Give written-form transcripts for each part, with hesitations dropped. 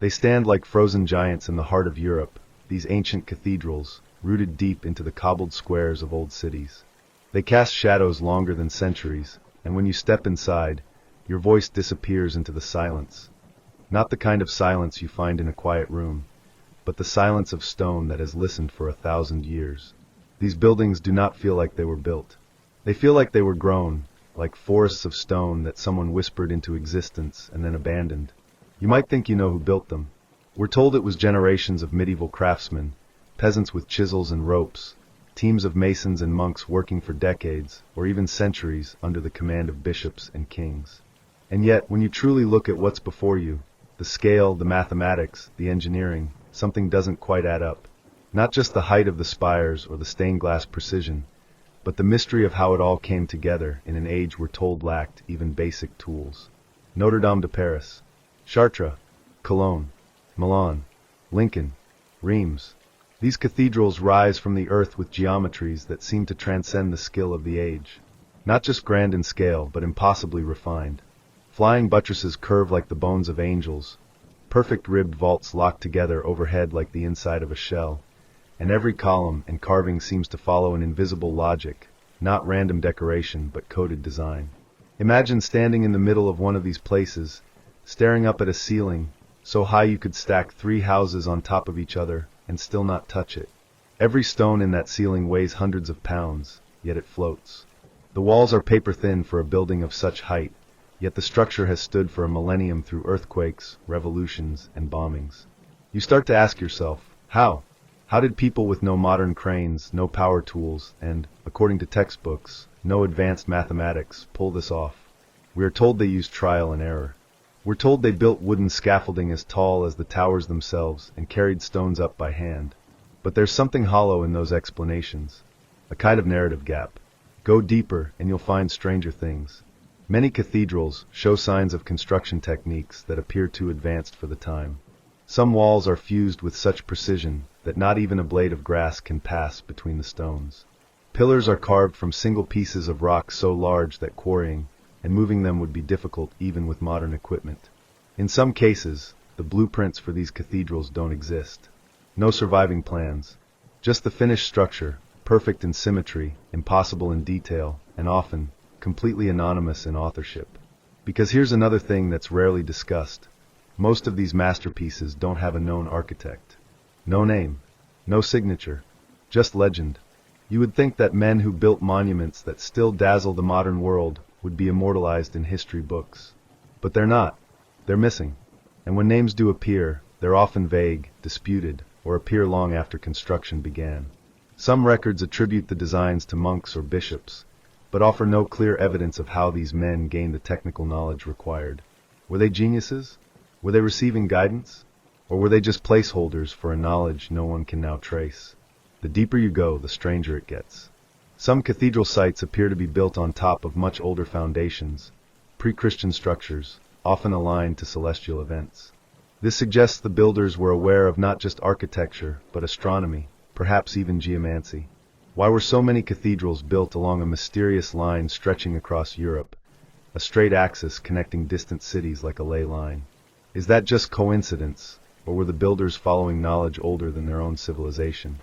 They stand like frozen giants in the heart of Europe, these ancient cathedrals, rooted deep into the cobbled squares of old cities. They cast shadows longer than centuries, and when you step inside, your voice disappears into the silence. Not the kind of silence you find in a quiet room, but the silence of stone that has listened for 1,000 years. These buildings do not feel like they were built. They feel like they were grown, like forests of stone that someone whispered into existence and then abandoned. You might think you know who built them. We're told it was generations of medieval craftsmen, peasants with chisels and ropes, teams of masons and monks working for decades, or even centuries under the command of bishops and kings. And yet, when you truly look at what's before you, the scale, the mathematics, the engineering, something doesn't quite add up. Not just the height of the spires or the stained glass precision, but the mystery of how it all came together in an age we're told lacked even basic tools. Notre Dame de Paris, Chartres, Cologne, Milan, Lincoln, Reims. These cathedrals rise from the earth with geometries that seem to transcend the skill of the age. Not just grand in scale, but impossibly refined. Flying buttresses curve like the bones of angels, perfect ribbed vaults locked together overhead like the inside of a shell, and every column and carving seems to follow an invisible logic, not random decoration but coded design. Imagine standing in the middle of one of these places, staring up at a ceiling so high you could stack 3 houses on top of each other and still not touch it. Every stone in that ceiling weighs hundreds of pounds, yet it floats. The walls are paper thin for a building of such height, yet the structure has stood for a millennium through earthquakes, revolutions, and bombings. You start to ask yourself, how? How did people with no modern cranes, no power tools, and, according to textbooks, no advanced mathematics, pull this off? We are told they used trial and error. We're told they built wooden scaffolding as tall as the towers themselves and carried stones up by hand. But there's something hollow in those explanations, a kind of narrative gap. Go deeper and you'll find stranger things. Many cathedrals show signs of construction techniques that appear too advanced for the time. Some walls are fused with such precision that not even a blade of grass can pass between the stones. Pillars are carved from single pieces of rock so large that quarrying and moving them would be difficult even with modern equipment. In some cases, the blueprints for these cathedrals don't exist. No surviving plans. Just the finished structure, perfect in symmetry, impossible in detail, and often completely anonymous in authorship. Because here's another thing that's rarely discussed. Most of these masterpieces don't have a known architect. No name, no signature, just legend. You would think that men who built monuments that still dazzle the modern world would be immortalized in history books. But they're not. They're missing. And when names do appear, they're often vague, disputed, or appear long after construction began. Some records attribute the designs to monks or bishops, but offer no clear evidence of how these men gained the technical knowledge required. Were they geniuses? Were they receiving guidance? Or were they just placeholders for a knowledge no one can now trace? The deeper you go, the stranger it gets. Some cathedral sites appear to be built on top of much older foundations, pre-Christian structures, often aligned to celestial events. This suggests the builders were aware of not just architecture, but astronomy, perhaps even geomancy. Why were so many cathedrals built along a mysterious line stretching across Europe, a straight axis connecting distant cities like a ley line? Is that just coincidence, or were the builders following knowledge older than their own civilization?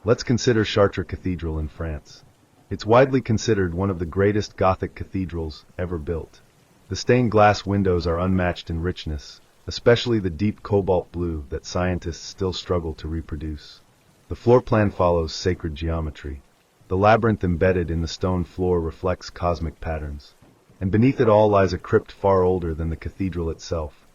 Let's consider Chartres Cathedral in France. It's widely considered one of the greatest Gothic cathedrals ever built. The stained glass windows are unmatched in richness, especially the deep cobalt blue that scientists still struggle to reproduce. The floor plan follows sacred geometry. The labyrinth embedded in the stone floor reflects cosmic patterns. And beneath it all lies a crypt far older than the cathedral itself,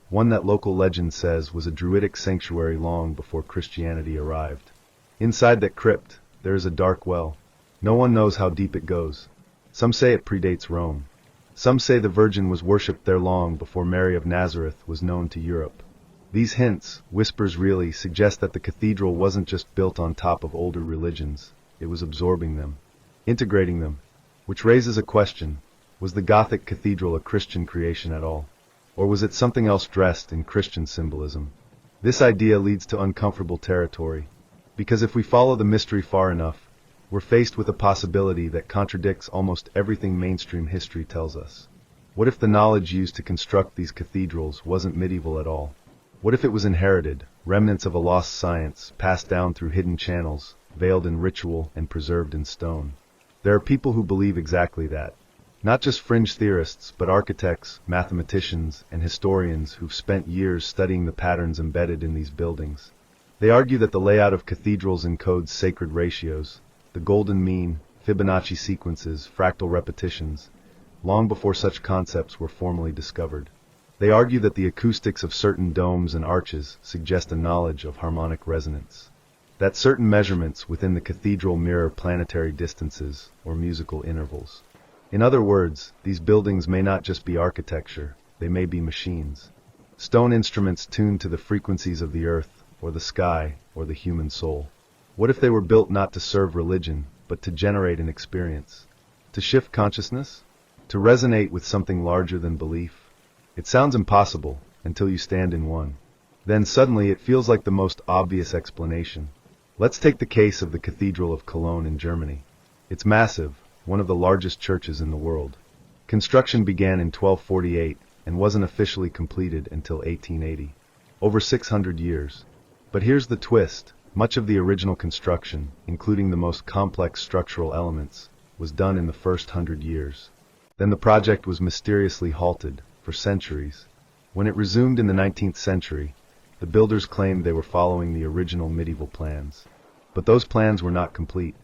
one that local legend says was a druidic sanctuary long before Christianity arrived. Inside that crypt, there is a dark well. No one knows how deep it goes. Some say it predates Rome. Some say the Virgin was worshipped there long before Mary of Nazareth was known to Europe. These hints, whispers really, suggest that the cathedral wasn't just built on top of older religions, it was absorbing them, integrating them, which raises a question: was the Gothic cathedral a Christian creation at all? Or was it something else dressed in Christian symbolism? This idea leads to uncomfortable territory, because if we follow the mystery far enough, we're faced with a possibility that contradicts almost everything mainstream history tells us. What if the knowledge used to construct these cathedrals wasn't medieval at all? What if it was inherited, remnants of a lost science, passed down through hidden channels, veiled in ritual and preserved in stone? There are people who believe exactly that. Not just fringe theorists, but architects, mathematicians, and historians who've spent years studying the patterns embedded in these buildings. They argue that the layout of cathedrals encodes sacred ratios, the golden mean, Fibonacci sequences, fractal repetitions, long before such concepts were formally discovered. They argue that the acoustics of certain domes and arches suggest a knowledge of harmonic resonance, that certain measurements within the cathedral mirror planetary distances or musical intervals. In other words, these buildings may not just be architecture, they may be machines. Stone instruments tuned to the frequencies of the earth, or the sky, or the human soul. What if they were built not to serve religion, but to generate an experience? To shift consciousness? To resonate with something larger than belief? It sounds impossible, until you stand in one. Then suddenly it feels like the most obvious explanation. Let's take the case of the Cathedral of Cologne in Germany. It's massive, one of the largest churches in the world. Construction began in 1248 and wasn't officially completed until 1880. Over 600 years. But here's the twist. Much of the original construction, including the most complex structural elements, was done in the first 100 years. Then the project was mysteriously halted, for centuries. When it resumed in the 19th century, the builders claimed they were following the original medieval plans. But those plans were not complete.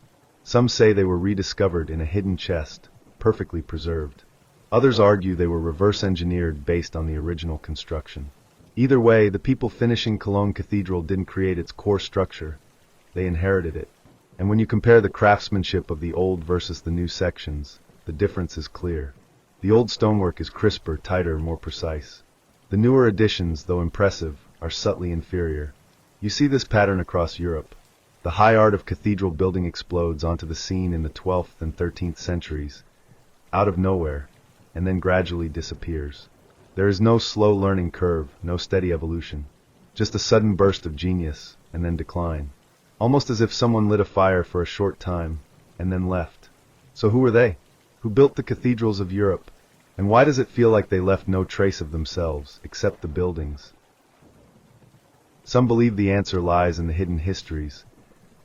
Some say they were rediscovered in a hidden chest, perfectly preserved. Others argue they were reverse-engineered based on the original construction. Either way, the people finishing Cologne Cathedral didn't create its core structure. They inherited it. And when you compare the craftsmanship of the old versus the new sections, the difference is clear. The old stonework is crisper, tighter, more precise. The newer additions, though impressive, are subtly inferior. You see this pattern across Europe. The high art of cathedral building explodes onto the scene in the 12th and 13th centuries, out of nowhere, and then gradually disappears. There is no slow learning curve, no steady evolution. Just a sudden burst of genius, and then decline. Almost as if someone lit a fire for a short time, and then left. So who were they? Who built the cathedrals of Europe? And why does it feel like they left no trace of themselves, except the buildings? Some believe the answer lies in the hidden histories.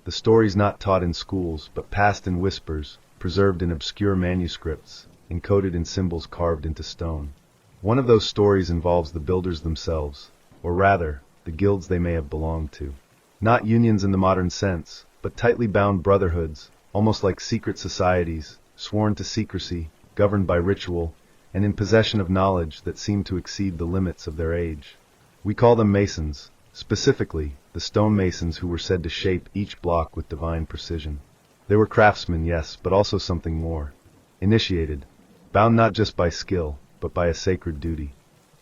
The stories not taught in schools, but passed in whispers, preserved in obscure manuscripts, encoded in symbols carved into stone. One of those stories involves the builders themselves, or rather, the guilds they may have belonged to. Not unions in the modern sense, but tightly bound brotherhoods, almost like secret societies, sworn to secrecy, governed by ritual, and in possession of knowledge that seemed to exceed the limits of their age. We call them masons, specifically, the stonemasons who were said to shape each block with divine precision. They were craftsmen, yes, but also something more. Initiated, bound not just by skill, but by a sacred duty.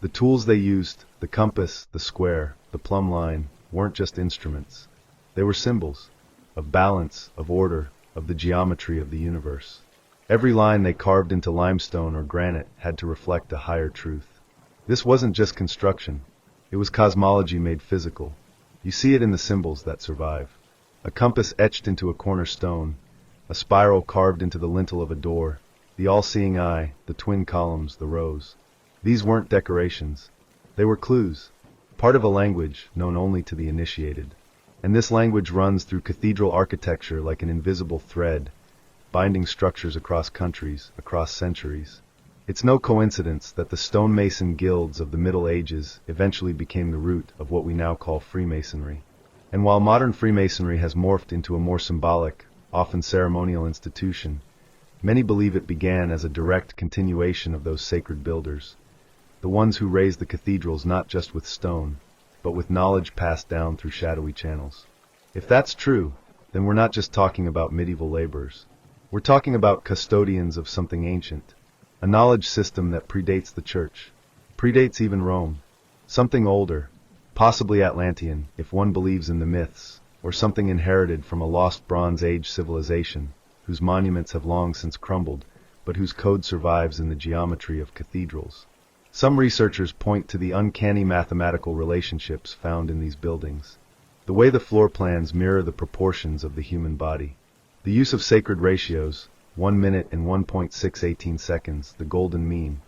The tools they used, the compass, the square, the plumb line, weren't just instruments. They were symbols, of balance, of order, of the geometry of the universe. Every line they carved into limestone or granite had to reflect a higher truth. This wasn't just construction. It was cosmology made physical. You see it in the symbols that survive. A compass etched into a cornerstone, a spiral carved into the lintel of a door, the all-seeing eye, the twin columns, the rows. These weren't decorations. They were clues, part of a language known only to the initiated. And this language runs through cathedral architecture like an invisible thread, binding structures across countries, across centuries. It's no coincidence that the stonemason guilds of the Middle Ages eventually became the root of what we now call Freemasonry. And while modern Freemasonry has morphed into a more symbolic, often ceremonial institution, many believe it began as a direct continuation of those sacred builders, the ones who raised the cathedrals not just with stone, but with knowledge passed down through shadowy channels. If that's true, then we're not just talking about medieval laborers. We're talking about custodians of something ancient, a knowledge system that predates the church, predates even Rome, something older, possibly Atlantean if one believes in the myths, or something inherited from a lost Bronze Age civilization, whose monuments have long since crumbled, but whose code survives in the geometry of cathedrals. Some researchers point to the uncanny mathematical relationships found in these buildings, the way the floor plans mirror the proportions of the human body, the use of sacred ratios, 1 minute and 1.618 seconds, the golden mean,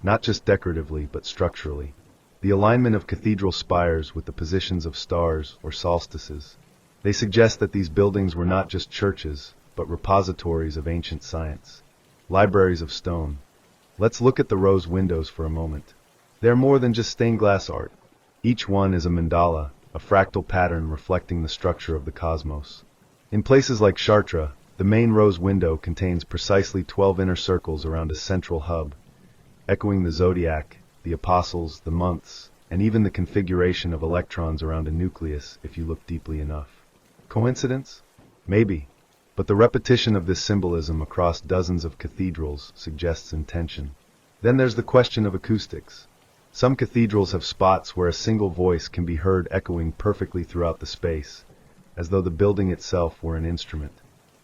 not just decoratively but structurally. The alignment of cathedral spires with the positions of stars or solstices. They suggest that these buildings were not just churches, but repositories of ancient science. Libraries of stone. Let's look at the rose windows for a moment. They're more than just stained glass art. Each one is a mandala, a fractal pattern reflecting the structure of the cosmos. In places like Chartres, the main rose window contains precisely 12 inner circles around a central hub, echoing the zodiac, the apostles, the months, and even the configuration of electrons around a nucleus if you look deeply enough. Coincidence? Maybe. But the repetition of this symbolism across dozens of cathedrals suggests intention. Then there's the question of acoustics. Some cathedrals have spots where a single voice can be heard echoing perfectly throughout the space, as though the building itself were an instrument.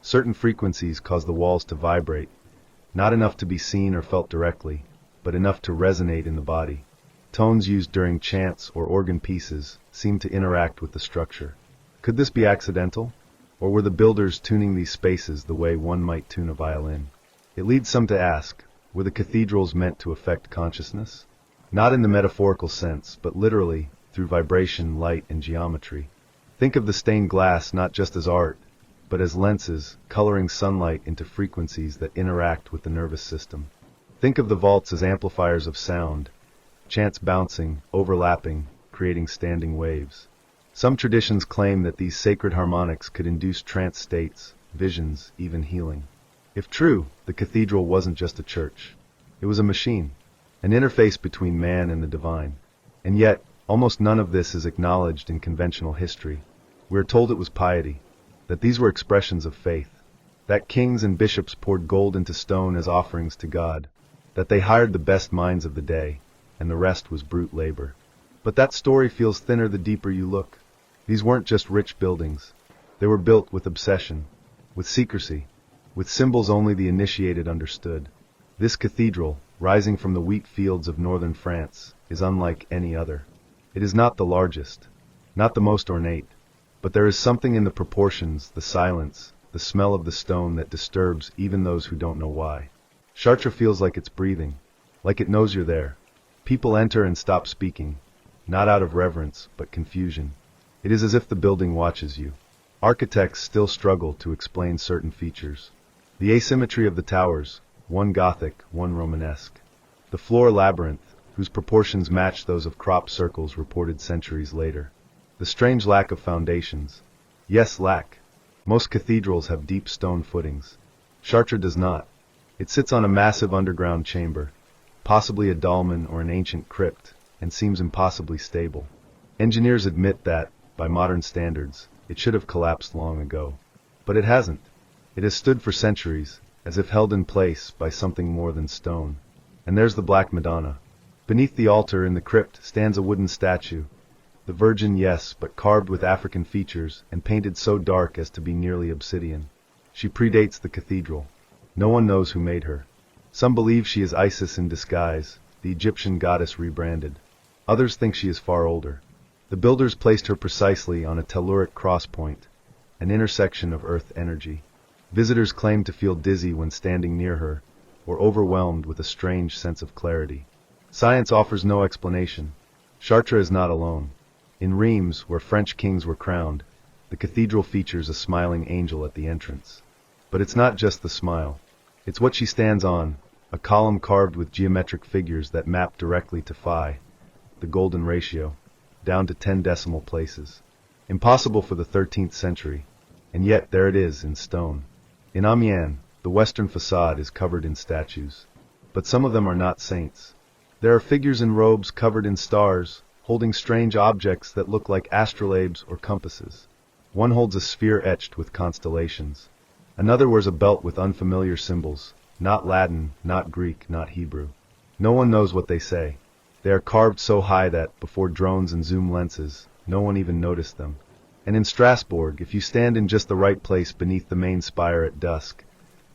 Certain frequencies cause the walls to vibrate, not enough to be seen or felt directly, but enough to resonate in the body. Tones used during chants or organ pieces seem to interact with the structure. Could this be accidental? Or were the builders tuning these spaces the way one might tune a violin? It leads some to ask, were the cathedrals meant to affect consciousness? Not in the metaphorical sense, but literally, through vibration, light, and geometry. Think of the stained glass not just as art, but as lenses, coloring sunlight into frequencies that interact with the nervous system. Think of the vaults as amplifiers of sound, chants bouncing, overlapping, creating standing waves. Some traditions claim that these sacred harmonics could induce trance states, visions, even healing. If true, the cathedral wasn't just a church. It was a machine, an interface between man and the divine. And yet, almost none of this is acknowledged in conventional history. We are told it was piety, that these were expressions of faith, that kings and bishops poured gold into stone as offerings to God, that they hired the best minds of the day, and the rest was brute labor. But that story feels thinner the deeper you look. These weren't just rich buildings. They were built with obsession, with secrecy, with symbols only the initiated understood. This cathedral, rising from the wheat fields of northern France, is unlike any other. It is not the largest, not the most ornate, but there is something in the proportions, the silence, the smell of the stone that disturbs even those who don't know why. Chartres feels like it's breathing, like it knows you're there. People enter and stop speaking, not out of reverence, but confusion. It is as if the building watches you. Architects still struggle to explain certain features. The asymmetry of the towers, one Gothic, one Romanesque. The floor labyrinth, whose proportions match those of crop circles reported centuries later. The strange lack of foundations. Yes, lack. Most cathedrals have deep stone footings. Chartres does not. It sits on a massive underground chamber, possibly a dolmen or an ancient crypt, and seems impossibly stable. Engineers admit that, by modern standards, it should have collapsed long ago. But it hasn't. It has stood for centuries, as if held in place by something more than stone. And there's the Black Madonna. Beneath the altar in the crypt stands a wooden statue. The Virgin, yes, but carved with African features and painted so dark as to be nearly obsidian. She predates the cathedral. No one knows who made her. Some believe she is Isis in disguise, the Egyptian goddess rebranded. Others think she is far older. The builders placed her precisely on a telluric cross-point, an intersection of earth energy. Visitors claim to feel dizzy when standing near her, or overwhelmed with a strange sense of clarity. Science offers no explanation. Chartres is not alone. In Reims, where French kings were crowned, the cathedral features a smiling angel at the entrance. But it's not just the smile. It's what she stands on, a column carved with geometric figures that map directly to phi, the golden ratio, down to 10 decimal places. Impossible for the 13th century, and yet there it is in stone. In Amiens, the western facade is covered in statues, but some of them are not saints. There are figures in robes covered in stars, holding strange objects that look like astrolabes or compasses. One holds a sphere etched with constellations. Another wears a belt with unfamiliar symbols, not Latin, not Greek, not Hebrew. No one knows what they say. They are carved so high that, before drones and zoom lenses, no one even noticed them. And in Strasbourg, if you stand in just the right place beneath the main spire at dusk,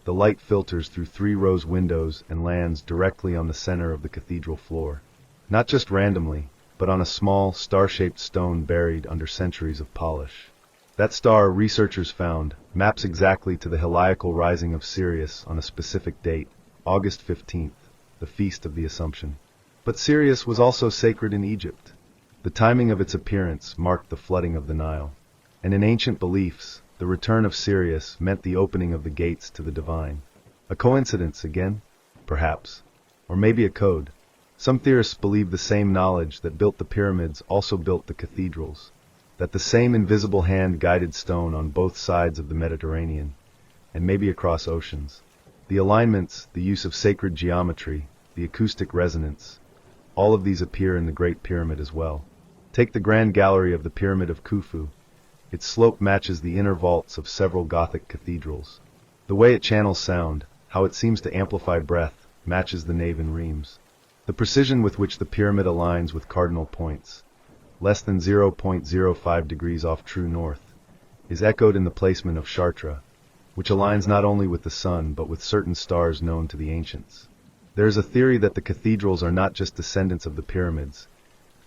the light filters through 3 rose windows and lands directly on the center of the cathedral floor. Not just randomly, but on a small, star-shaped stone buried under centuries of polish. That star, researchers found, maps exactly to the heliacal rising of Sirius on a specific date, August 15th, the Feast of the Assumption. But Sirius was also sacred in Egypt. The timing of its appearance marked the flooding of the Nile. And in ancient beliefs, the return of Sirius meant the opening of the gates to the divine. A coincidence again? Perhaps. Or maybe a code. Some theorists believe the same knowledge that built the pyramids also built the cathedrals. That the same invisible hand guided stone on both sides of the Mediterranean, and maybe across oceans. The alignments, the use of sacred geometry, the acoustic resonance, all of these appear in the Great Pyramid as well. Take the Grand Gallery of the Pyramid of Khufu. Its slope matches the inner vaults of several Gothic cathedrals. The way it channels sound, how it seems to amplify breath, matches the nave in Reims. The precision with which the pyramid aligns with cardinal points, less than 0.05 degrees off true north, is echoed in the placement of Chartres, which aligns not only with the sun but with certain stars known to the ancients. There is a theory that the cathedrals are not just descendants of the pyramids,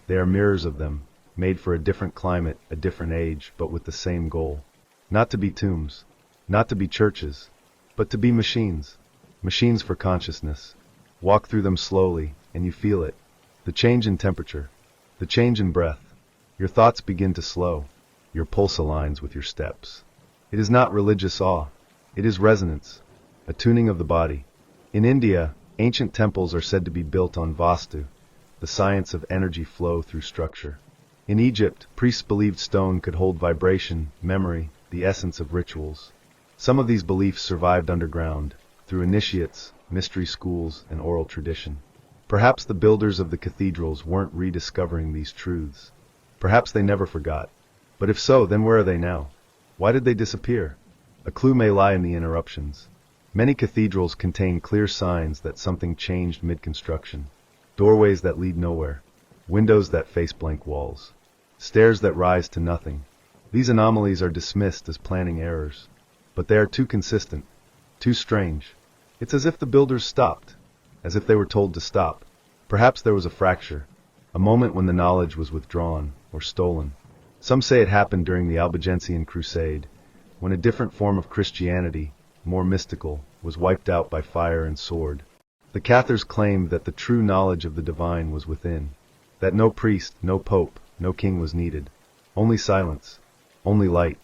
they are mirrors of them, made for a different climate, a different age, but with the same goal. Not to be tombs, not to be churches, but to be machines. Machines for consciousness. Walk through them slowly, and you feel it. The change in temperature, the change in breath. Your thoughts begin to slow. Your pulse aligns with your steps. It is not religious awe. It is resonance, a tuning of the body. In India, ancient temples are said to be built on Vastu, the science of energy flow through structure. In Egypt, priests believed stone could hold vibration, memory, the essence of rituals. Some of these beliefs survived underground, through initiates, mystery schools, and oral tradition. Perhaps the builders of the cathedrals weren't rediscovering these truths. Perhaps they never forgot. But if so, then where are they now? Why did they disappear? A clue may lie in the interruptions. Many cathedrals contain clear signs that something changed mid-construction. Doorways that lead nowhere. Windows that face blank walls. Stairs that rise to nothing. These anomalies are dismissed as planning errors. But they are too consistent. Too strange. It's as if the builders stopped. As if they were told to stop. Perhaps there was a fracture. A moment when the knowledge was withdrawn, or stolen. Some say it happened during the Albigensian Crusade, when a different form of Christianity, more mystical, was wiped out by fire and sword. The Cathars claimed that the true knowledge of the divine was within. That no priest, no pope, no king was needed. Only silence. Only light.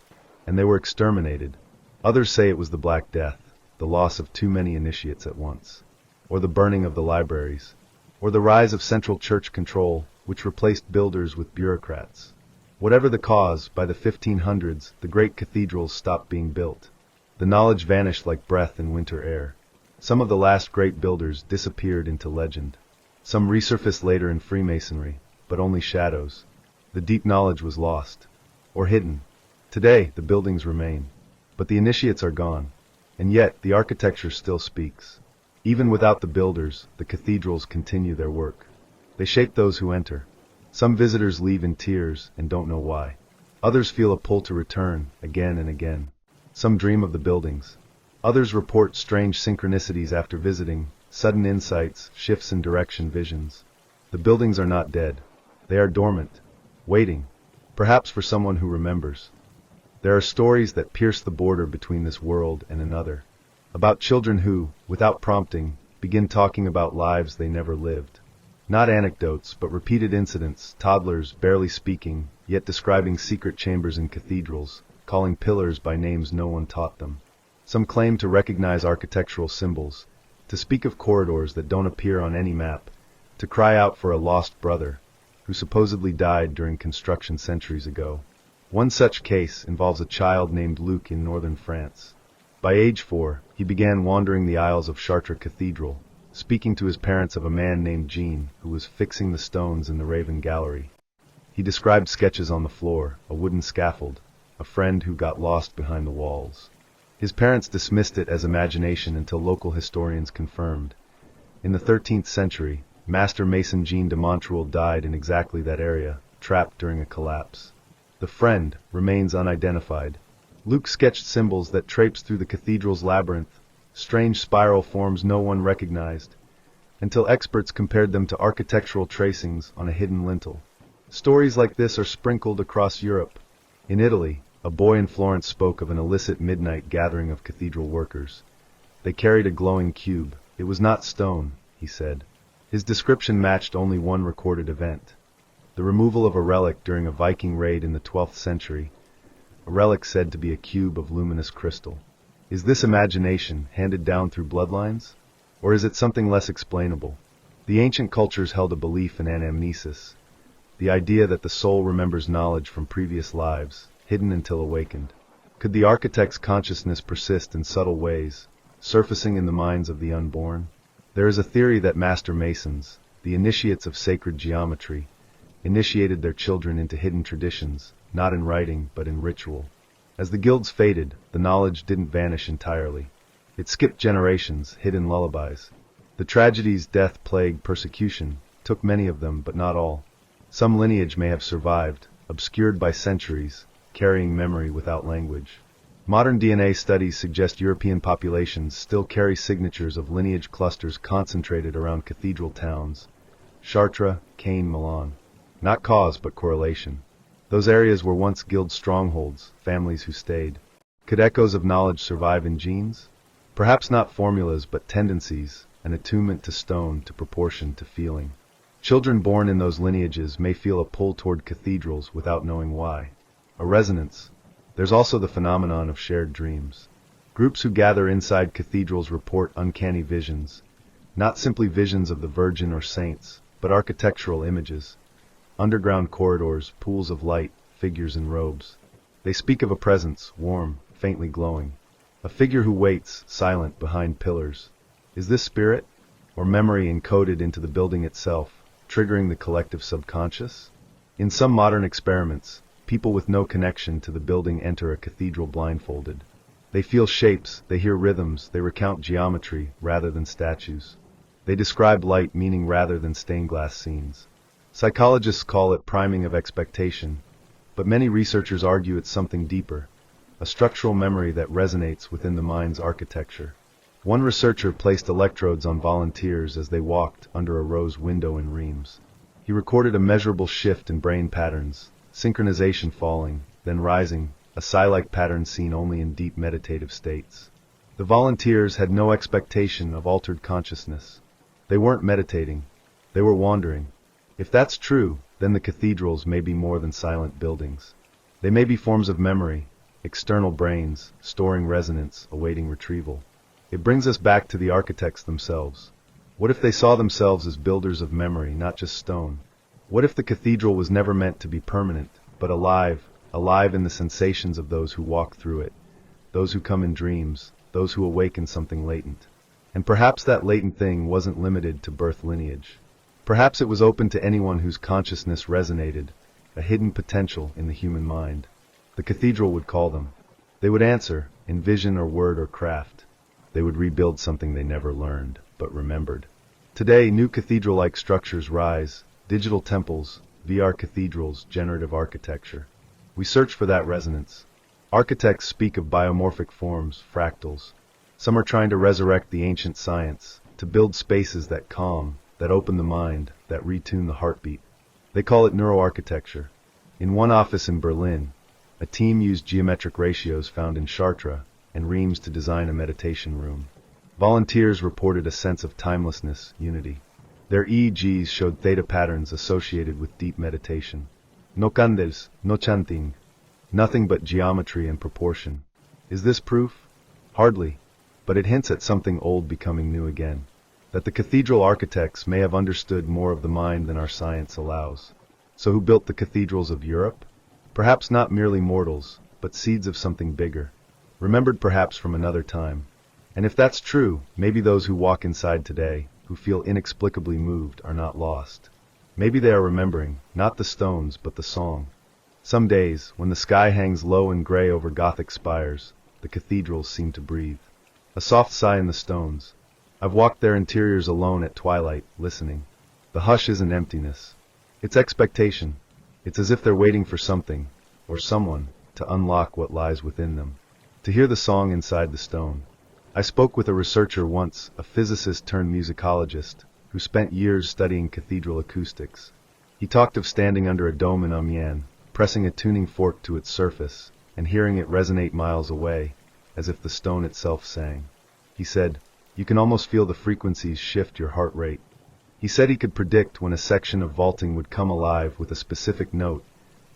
And they were exterminated. Others say it was the Black Death, the loss of too many initiates at once. Or the burning of the libraries. Or the rise of central church control, which replaced builders with bureaucrats. Whatever the cause, by the 1500s, the great cathedrals stopped being built. The knowledge vanished like breath in winter air. Some of the last great builders disappeared into legend. Some resurfaced later in Freemasonry, but only shadows. The deep knowledge was lost. Or hidden. Today, the buildings remain. But the initiates are gone. And yet, the architecture still speaks. Even without the builders, the cathedrals continue their work. They shape those who enter. Some visitors leave in tears and don't know why. Others feel a pull to return, again and again. Some dream of the buildings. Others report strange synchronicities after visiting, sudden insights, shifts in direction, visions. The buildings are not dead. They are dormant, waiting, perhaps for someone who remembers. There are stories that pierce the border between this world and another. About children who, without prompting, begin talking about lives they never lived. Not anecdotes, but repeated incidents, toddlers barely speaking, yet describing secret chambers in cathedrals, calling pillars by names no one taught them. Some claim to recognize architectural symbols, to speak of corridors that don't appear on any map, to cry out for a lost brother, who supposedly died during construction centuries ago. One such case involves a child named Luc in northern France. By age 4, he began wandering the aisles of Chartres Cathedral, speaking to his parents of a man named Jean who was fixing the stones in the Raven Gallery. He described sketches on the floor, a wooden scaffold, a friend who got lost behind the walls. His parents dismissed it as imagination until local historians confirmed. In the 13th century, Master Mason Jean de Montreal died in exactly that area, trapped during a collapse. The friend remains unidentified. Luc sketched symbols that traipsed through the cathedral's labyrinth, strange spiral forms no one recognized, until experts compared them to architectural tracings on a hidden lintel. Stories like this are sprinkled across Europe. In Italy, a boy in Florence spoke of an illicit midnight gathering of cathedral workers. They carried a glowing cube. It was not stone, he said. His description matched only one recorded event: the removal of a relic during a Viking raid in the 12th century, a relic said to be a cube of luminous crystal. Is this imagination handed down through bloodlines? Or is it something less explainable? The ancient cultures held a belief in anamnesis, the idea that the soul remembers knowledge from previous lives, hidden until awakened. Could the architect's consciousness persist in subtle ways, surfacing in the minds of the unborn? There is a theory that master masons, the initiates of sacred geometry, initiated their children into hidden traditions, not in writing but in ritual. As the guilds faded, the knowledge didn't vanish entirely. It skipped generations, hid in lullabies. The tragedies, death, plague, persecution, took many of them, but not all. Some lineage may have survived, obscured by centuries, carrying memory without language. Modern DNA studies suggest European populations still carry signatures of lineage clusters concentrated around cathedral towns: Chartres, Caen, Milan. Not cause, but correlation. Those areas were once guild strongholds, families who stayed. Could echoes of knowledge survive in genes? Perhaps not formulas, but tendencies, an attunement to stone, to proportion, to feeling. Children born in those lineages may feel a pull toward cathedrals without knowing why. A resonance. There's also the phenomenon of shared dreams. Groups who gather inside cathedrals report uncanny visions, not simply visions of the Virgin or saints, but architectural images. Underground corridors, pools of light, figures in robes. They speak of a presence, warm, faintly glowing. A figure who waits, silent, behind pillars. Is this spirit, or memory encoded into the building itself, triggering the collective subconscious? In some modern experiments, people with no connection to the building enter a cathedral blindfolded. They feel shapes, they hear rhythms, they recount geometry rather than statues. They describe light meaning rather than stained glass scenes. Psychologists call it priming of expectation, but many researchers argue it's something deeper, a structural memory that resonates within the mind's architecture. One researcher placed electrodes on volunteers as they walked under a rose window in Reims. He recorded a measurable shift in brain patterns, synchronization falling, then rising, a psi-like pattern seen only in deep meditative states. The volunteers had no expectation of altered consciousness. They weren't meditating, they were wandering. If that's true, then the cathedrals may be more than silent buildings. They may be forms of memory, external brains, storing resonance, awaiting retrieval. It brings us back to the architects themselves. What if they saw themselves as builders of memory, not just stone? What if the cathedral was never meant to be permanent, but alive in the sensations of those who walk through it, those who come in dreams, those who awaken something latent? And perhaps that latent thing wasn't limited to birth lineage. Perhaps it was open to anyone whose consciousness resonated, a hidden potential in the human mind. The cathedral would call them. They would answer, in vision or word or craft. They would rebuild something they never learned, but remembered. Today, new cathedral-like structures rise, digital temples, VR cathedrals, generative architecture. We search for that resonance. Architects speak of biomorphic forms, fractals. Some are trying to resurrect the ancient science, to build spaces that calm, that open the mind, that retune the heartbeat. They call it neuroarchitecture. In one office in Berlin, a team used geometric ratios found in Chartres and Reims to design a meditation room. Volunteers reported a sense of timelessness, unity. Their EEGs showed theta patterns associated with deep meditation. No candles, no chanting, nothing but geometry and proportion. Is this proof? Hardly, but it hints at something old becoming new again. That the cathedral architects may have understood more of the mind than our science allows. So who built the cathedrals of Europe? Perhaps not merely mortals, but seeds of something bigger, remembered perhaps from another time. And if that's true, maybe those who walk inside today, who feel inexplicably moved, are not lost. Maybe they are remembering, not the stones, but the song. Some days, when the sky hangs low and gray over Gothic spires, the cathedrals seem to breathe. A soft sigh in the stones. I've walked their interiors alone at twilight, listening. The hush isn't emptiness. It's expectation. It's as if they're waiting for something, or someone, to unlock what lies within them. To hear the song inside the stone. I spoke with a researcher once, a physicist turned musicologist, who spent years studying cathedral acoustics. He talked of standing under a dome in Amiens, pressing a tuning fork to its surface, and hearing it resonate miles away, as if the stone itself sang. He said, "You can almost feel the frequencies shift your heart rate." He said he could predict when a section of vaulting would come alive with a specific note,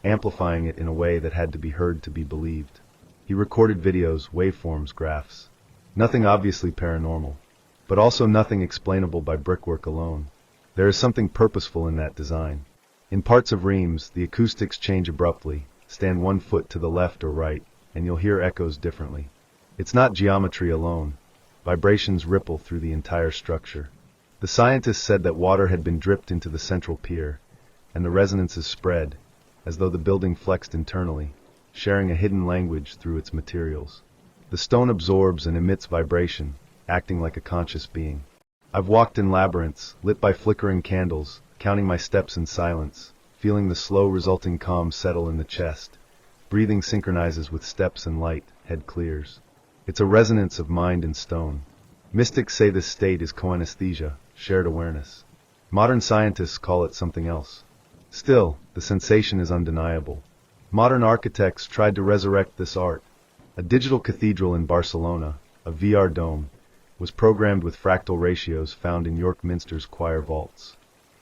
amplifying it in a way that had to be heard to be believed. He recorded videos, waveforms, graphs. Nothing obviously paranormal, but also nothing explainable by brickwork alone. There is something purposeful in that design. In parts of Reims, the acoustics change abruptly. Stand 1 foot to the left or right, and you'll hear echoes differently. It's not geometry alone. Vibrations ripple through the entire structure. The scientists said that water had been dripped into the central pier, and the resonances spread, as though the building flexed internally, sharing a hidden language through its materials. The stone absorbs and emits vibration, acting like a conscious being. I've walked in labyrinths, lit by flickering candles, counting my steps in silence, feeling the slow resulting calm settle in the chest. Breathing synchronizes with steps and light, head clears. It's a resonance of mind and stone. Mystics say this state is coanesthesia, shared awareness. Modern scientists call it something else. Still, the sensation is undeniable. Modern architects tried to resurrect this art. A digital cathedral in Barcelona, a VR dome, was programmed with fractal ratios found in York Minster's choir vaults.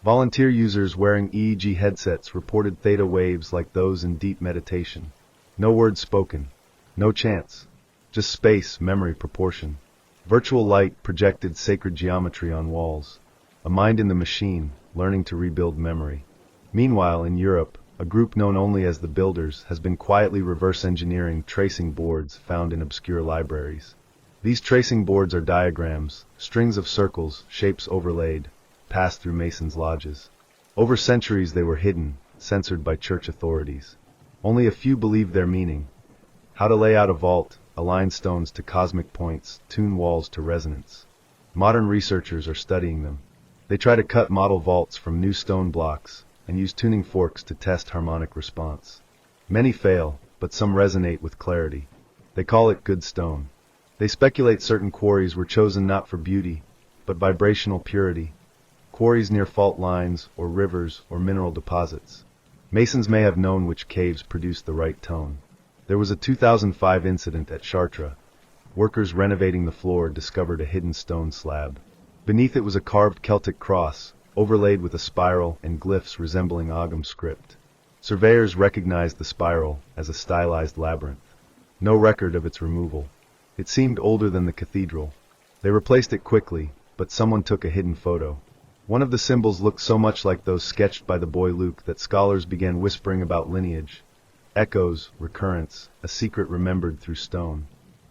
Volunteer users wearing EEG headsets reported theta waves like those in deep meditation. No words spoken, no chants, just space, memory, proportion. Virtual light projected sacred geometry on walls. A mind in the machine, learning to rebuild memory. Meanwhile, in Europe, a group known only as the Builders has been quietly reverse engineering tracing boards found in obscure libraries. These tracing boards are diagrams, strings of circles, shapes overlaid, passed through masons' lodges. Over centuries they were hidden, censored by church authorities. Only a few believed their meaning. How to lay out a vault, align stones to cosmic points, tune walls to resonance. Modern researchers are studying them. They try to cut model vaults from new stone blocks and use tuning forks to test harmonic response. Many fail, but some resonate with clarity. They call it good stone. They speculate certain quarries were chosen not for beauty, but vibrational purity. Quarries near fault lines, or rivers, or mineral deposits. Masons may have known which caves produced the right tone. There was a 2005 incident at Chartres. Workers renovating the floor discovered a hidden stone slab. Beneath it was a carved Celtic cross, overlaid with a spiral and glyphs resembling Ogham script. Surveyors recognized the spiral as a stylized labyrinth. No record of its removal. It seemed older than the cathedral. They replaced it quickly, but someone took a hidden photo. One of the symbols looked so much like those sketched by the boy Luke that scholars began whispering about lineage. Echoes, recurrence, a secret remembered through stone.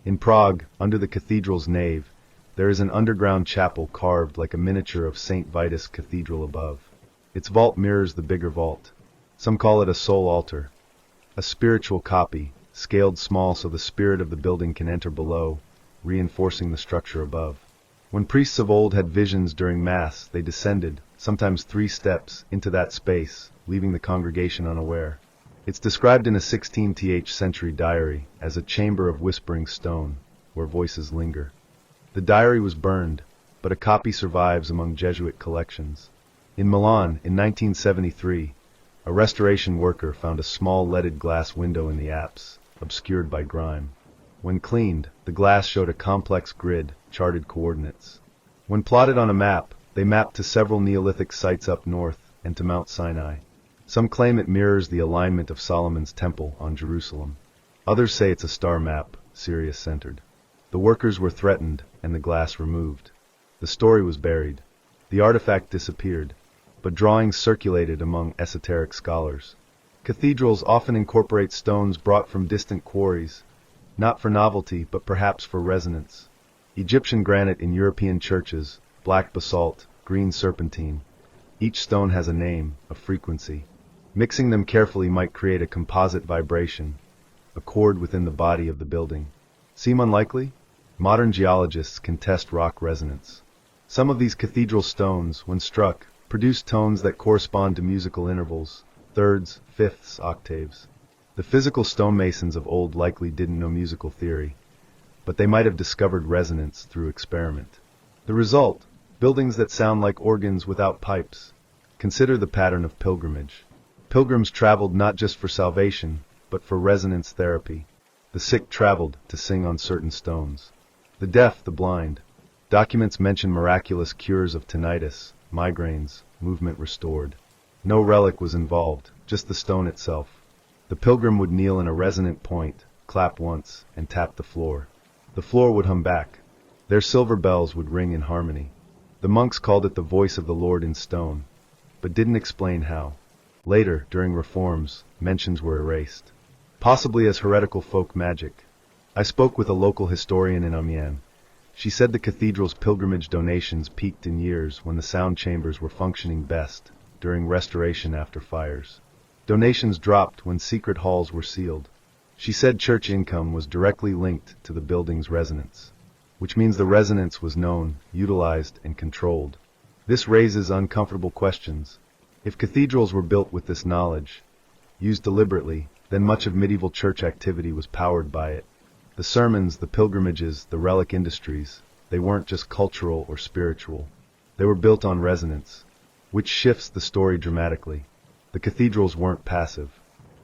In Prague, under the cathedral's nave, there is an underground chapel carved like a miniature of St. Vitus Cathedral above. Its vault mirrors the bigger vault. Some call it a soul altar, a spiritual copy, scaled small so the spirit of the building can enter below, reinforcing the structure above. When priests of old had visions during Mass, they descended, sometimes 3 steps, into that space, leaving the congregation unaware. It's described in a 16th century diary as a chamber of whispering stone, where voices linger. The diary was burned, but a copy survives among Jesuit collections. In Milan, in 1973, a restoration worker found a small leaded glass window in the apse, obscured by grime. When cleaned, the glass showed a complex grid, charted coordinates. When plotted on a map, they mapped to several Neolithic sites up north and to Mount Sinai. Some claim it mirrors the alignment of Solomon's temple on Jerusalem. Others say it's a star map, Sirius-centered. The workers were threatened and the glass removed. The story was buried. The artifact disappeared, but drawings circulated among esoteric scholars. Cathedrals often incorporate stones brought from distant quarries, not for novelty, but perhaps for resonance. Egyptian granite in European churches, black basalt, green serpentine. Each stone has a name, a frequency. Mixing them carefully might create a composite vibration, a chord within the body of the building. Seem unlikely? Modern geologists can test rock resonance. Some of these cathedral stones, when struck, produce tones that correspond to musical intervals, thirds, fifths, octaves. The physical stonemasons of old likely didn't know musical theory, but they might have discovered resonance through experiment. The result, buildings that sound like organs without pipes. Consider the pattern of pilgrimage. Pilgrims traveled not just for salvation, but for resonance therapy. The sick traveled to sing on certain stones. The deaf, the blind. Documents mention miraculous cures of tinnitus, migraines, movement restored. No relic was involved, just the stone itself. The pilgrim would kneel in a resonant point, clap once, and tap the floor. The floor would hum back. Their silver bells would ring in harmony. The monks called it the voice of the Lord in stone, but didn't explain how. Later, during reforms, mentions were erased, possibly as heretical folk magic. I spoke with a local historian in Amiens. She said the cathedral's pilgrimage donations peaked in years when the sound chambers were functioning best, during restoration after fires. Donations dropped when secret halls were sealed. She said church income was directly linked to the building's resonance, which means the resonance was known, utilized, and controlled. This raises uncomfortable questions. If cathedrals were built with this knowledge, used deliberately, then much of medieval church activity was powered by it. The sermons, the pilgrimages, the relic industries, they weren't just cultural or spiritual. They were built on resonance, which shifts the story dramatically. The cathedrals weren't passive.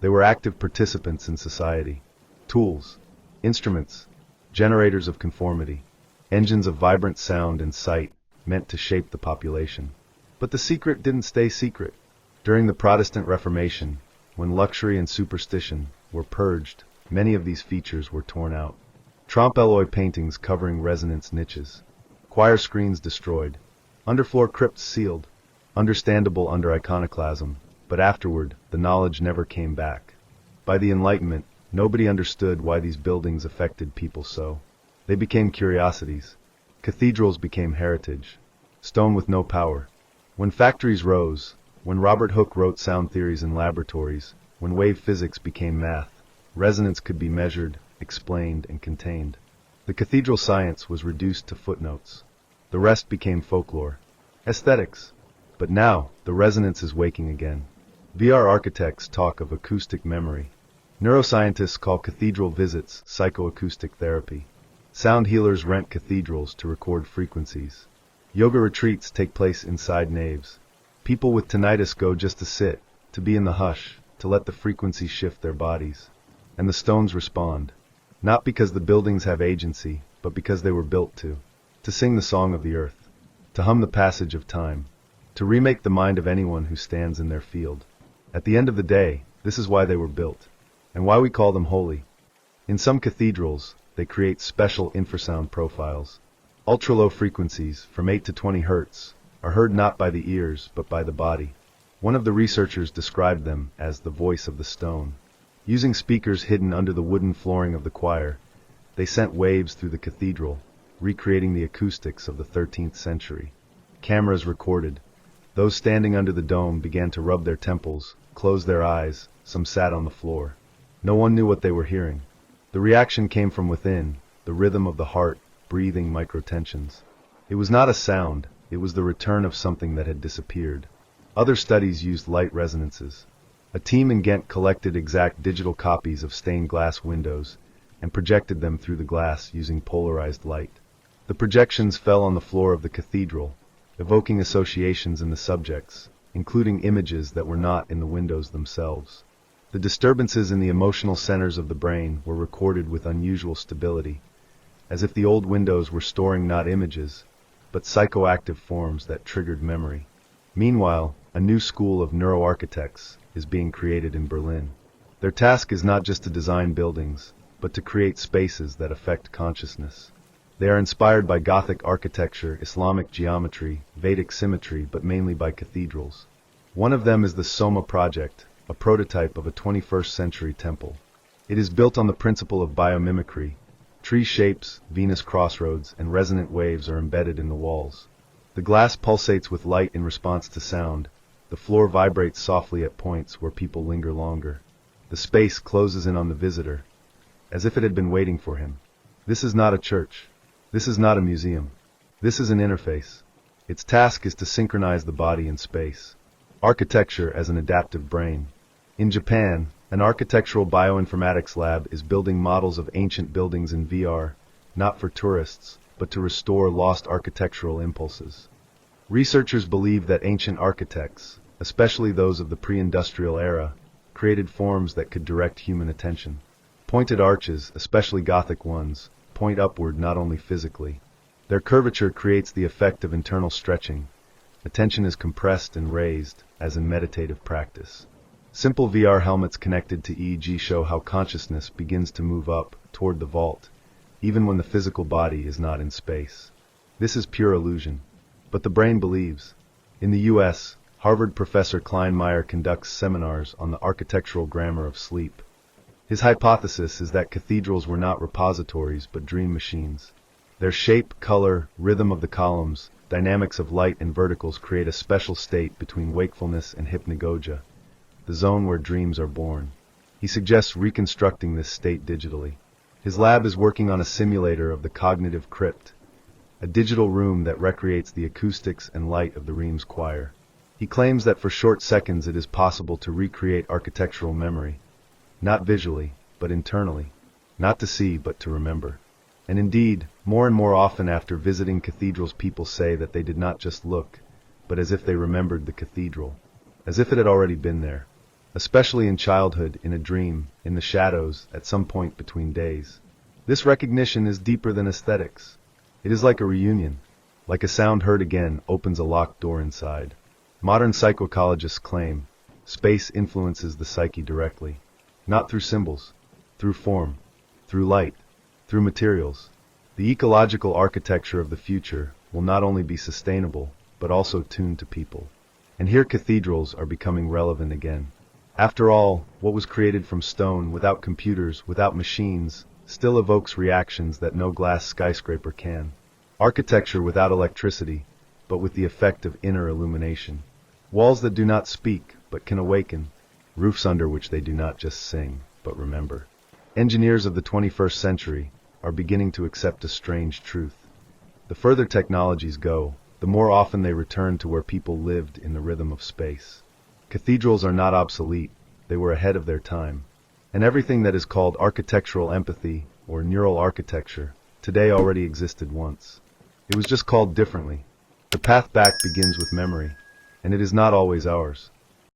They were active participants in society. Tools, instruments, generators of conformity, engines of vibrant sound and sight meant to shape the population. But the secret didn't stay secret. During the Protestant Reformation, when luxury and superstition were purged, many of these features were torn out. Trompe-l'oeil paintings covering resonance niches, choir screens destroyed, underfloor crypts sealed. Understandable under iconoclasm, but afterward, the knowledge never came back. By the Enlightenment, nobody understood why these buildings affected people so. They became curiosities. Cathedrals became heritage. Stone with no power. When factories rose, when Robert Hooke wrote sound theories in laboratories, when wave physics became math, resonance could be measured, explained, and contained. The cathedral science was reduced to footnotes. The rest became folklore. Aesthetics. But now, the resonance is waking again. VR architects talk of acoustic memory. Neuroscientists call cathedral visits psychoacoustic therapy. Sound healers rent cathedrals to record frequencies. Yoga retreats take place inside naves. People with tinnitus go just to sit, to be in the hush, to let the frequency shift their bodies. And the stones respond. Not because the buildings have agency, but because they were built to sing the song of the earth, to hum the passage of time, to remake the mind of anyone who stands in their field. At the end of the day, this is why they were built, and why we call them holy. In some cathedrals, they create special infrasound profiles. Ultra-low frequencies, from 8 to 20 Hz, are heard not by the ears, but by the body. One of the researchers described them as the voice of the stone. Using speakers hidden under the wooden flooring of the choir, they sent waves through the cathedral, recreating the acoustics of the 13th century. Cameras recorded. Those standing under the dome began to rub their temples, close their eyes, some sat on the floor. No one knew what they were hearing. The reaction came from within, the rhythm of the heart, breathing microtensions. It was not a sound, it was the return of something that had disappeared. Other studies used light resonances. A team in Ghent collected exact digital copies of stained glass windows and projected them through the glass using polarized light. The projections fell on the floor of the cathedral, evoking associations in the subjects, including images that were not in the windows themselves. The disturbances in the emotional centers of the brain were recorded with unusual stability, as if the old windows were storing not images, but psychoactive forms that triggered memory. Meanwhile, a new school of neuroarchitects is being created in Berlin. Their task is not just to design buildings, but to create spaces that affect consciousness. They are inspired by Gothic architecture, Islamic geometry, Vedic symmetry, but mainly by cathedrals. One of them is the Soma project, a prototype of a 21st century temple. It is built on the principle of biomimicry. Tree shapes, Venus crossroads, and resonant waves are embedded in the walls. The glass pulsates with light in response to sound. The floor vibrates softly at points where people linger longer. The space closes in on the visitor, as if it had been waiting for him. This is not a church. This is not a museum. This is an interface. Its task is to synchronize the body and space. Architecture as an adaptive brain. In Japan, an architectural bioinformatics lab is building models of ancient buildings in VR, not for tourists, but to restore lost architectural impulses. Researchers believe that ancient architects, especially those of the pre-industrial era, created forms that could direct human attention. Pointed arches, especially Gothic ones, point upward not only physically. Their curvature creates the effect of internal stretching, Attention is compressed and raised, as in meditative practice. Simple VR helmets connected to EEG show how consciousness begins to move up toward the vault, even when the physical body is not in space. This is pure illusion. But the brain believes. In the U.S., Harvard professor Kleinmeyer conducts seminars on the architectural grammar of sleep. His hypothesis is that cathedrals were not repositories but dream machines. Their shape, color, rhythm of the columns, dynamics of light and verticals create a special state between wakefulness and hypnagogia, the zone where dreams are born. He suggests reconstructing this state digitally. His lab is working on a simulator of the cognitive crypt, a digital room that recreates the acoustics and light of the Reims choir. He claims that for short seconds it is possible to recreate architectural memory, not visually, but internally, not to see but to remember. And indeed, more and more often after visiting cathedrals, people say that they did not just look, but as if they remembered the cathedral, as if it had already been there, especially in childhood, in a dream, in the shadows, at some point between days. This recognition is deeper than aesthetics. It is like a reunion, like a sound heard again opens a locked door inside. Modern psychoecologists claim space influences the psyche directly, not through symbols, through form, through light, through materials. The ecological architecture of the future will not only be sustainable, but also tuned to people. And here cathedrals are becoming relevant again. After all, what was created from stone, without computers, without machines, still evokes reactions that no glass skyscraper can. Architecture without electricity, but with the effect of inner illumination. Walls that do not speak, but can awaken. Roofs under which they do not just sing, but remember. Engineers of the 21st century are beginning to accept a strange truth. The further technologies go, the more often they return to where people lived in the rhythm of space. Cathedrals are not obsolete, they were ahead of their time. And everything that is called architectural empathy or neural architecture today already existed once. It was just called differently. The path back begins with memory, and it is not always ours.